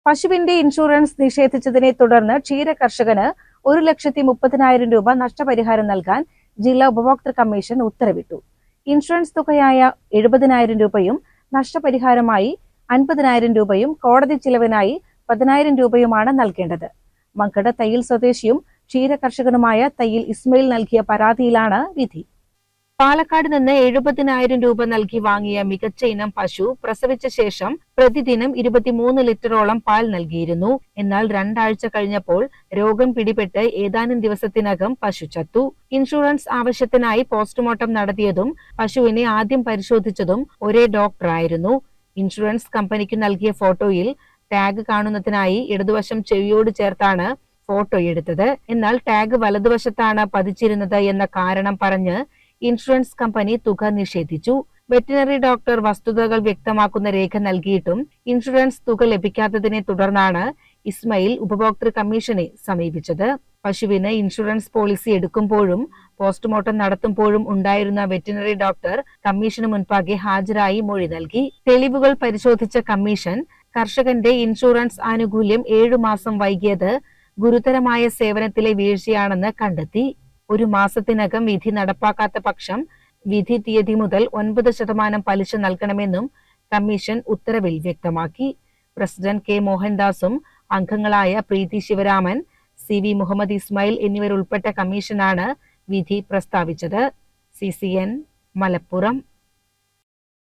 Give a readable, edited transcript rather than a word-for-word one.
പശുവിന്റെ ഇൻഷുറൻസ് നിഷേധിച്ചതിനെ തുടർന്ന് ക്ഷീര കർഷകന് 1,30,000 രൂപ നഷ്ടപരിഹാരം നൽകാൻ ജില്ലാ ഉപഭോക്തൃ കമ്മീഷൻ ഉത്തരവിട്ടു. ഇൻഷുറൻസ് തുകയായ 70,000 രൂപയും നഷ്ടപരിഹാരമായി 50,000 രൂപയും കോടതി ചിലവിനായി 10,000 രൂപയുമാണ് നൽകേണ്ടത്. മങ്കട തയ്യിൽ സ്വദേശിയും ക്ഷീര കർഷകനുമായ തയ്യിൽ ഇസ്മയിൽ നൽകിയ പരാതിയിലാണ് വിധി. പാലക്കാട് നിന്ന് 70,000 രൂപ നൽകി വാങ്ങിയ മികച്ച ഇനം പശു പ്രസവിച്ച ശേഷം പ്രതിദിനം 23 ലിറ്ററോളം പാൽ നൽകിയിരുന്നു. എന്നാൽ 2 ആഴ്ച കഴിഞ്ഞപ്പോൾ രോഗം പിടിപെട്ട് ഏതാനും ദിവസത്തിനകം പശു ചത്തു. ഇൻഷുറൻസ് ആവശ്യത്തിനായി പോസ്റ്റ്മോർട്ടം നടത്തിയതും പശുവിനെ ആദ്യം പരിശോധിച്ചതും ഒരേ ഡോക്ടറായിരുന്നു. ഇൻഷുറൻസ് കമ്പനിക്ക് നൽകിയ ഫോട്ടോയിൽ ടാഗ് കാണുന്നതിനായി ഇടതുവശം ചെവിയോട് ചേർത്താണ് ഫോട്ടോ എടുത്തത്. എന്നാൽ ടാഗ് വലതുവശത്താണ് പതിച്ചിരുന്നത് എന്ന കാരണം പറഞ്ഞ് ഇൻഷുറൻസ് കമ്പനി തുക നിഷേധിച്ചു. വെറ്റിനറി ഡോക്ടർ വസ്തുതകൾ വ്യക്തമാക്കുന്ന രേഖ നൽകിയിട്ടും ഇൻഷുറൻസ് തുക ലഭിക്കാത്തതിനെ തുടർന്നാണ് ഇസ്മയിൽ ഉപഭോക്തൃ കമ്മീഷനെ സമീപിച്ചത്. പശുവിന് ഇൻഷുറൻസ് പോളിസി എടുക്കുമ്പോഴും പോസ്റ്റ്മോർട്ടം നടത്തുമ്പോഴും ഉണ്ടായിരുന്ന വെറ്റിനറി ഡോക്ടർ കമ്മീഷന് മുൻപാകെ ഹാജരായി മൊഴി നൽകി. തെളിവുകൾ പരിശോധിച്ച കമ്മീഷൻ കർഷകന്റെ ഇൻഷുറൻസ് ആനുകൂല്യം 7 മാസം വൈകിയത് ഗുരുതരമായ സേവനത്തിലെ വീഴ്ചയാണെന്ന് കണ്ടെത്തി. 1 മാസത്തിനകം വിധി നടപ്പാക്കാത്ത പക്ഷം വിധി തീയതി മുതൽ 9% പലിശ നൽകണമെന്നും കമ്മീഷൻ ഉത്തരവിൽ വ്യക്തമാക്കി. പ്രസിഡന്റ് കെ മോഹൻദാസും അംഗങ്ങളായ പ്രീതി ശിവരാമൻ, CV മുഹമ്മദ് ഇസ്മായിൽ എന്നിവരുൾപ്പെട്ട കമ്മീഷനാണ് വിധി പ്രസ്താവിച്ചത്. CCN മലപ്പുറം.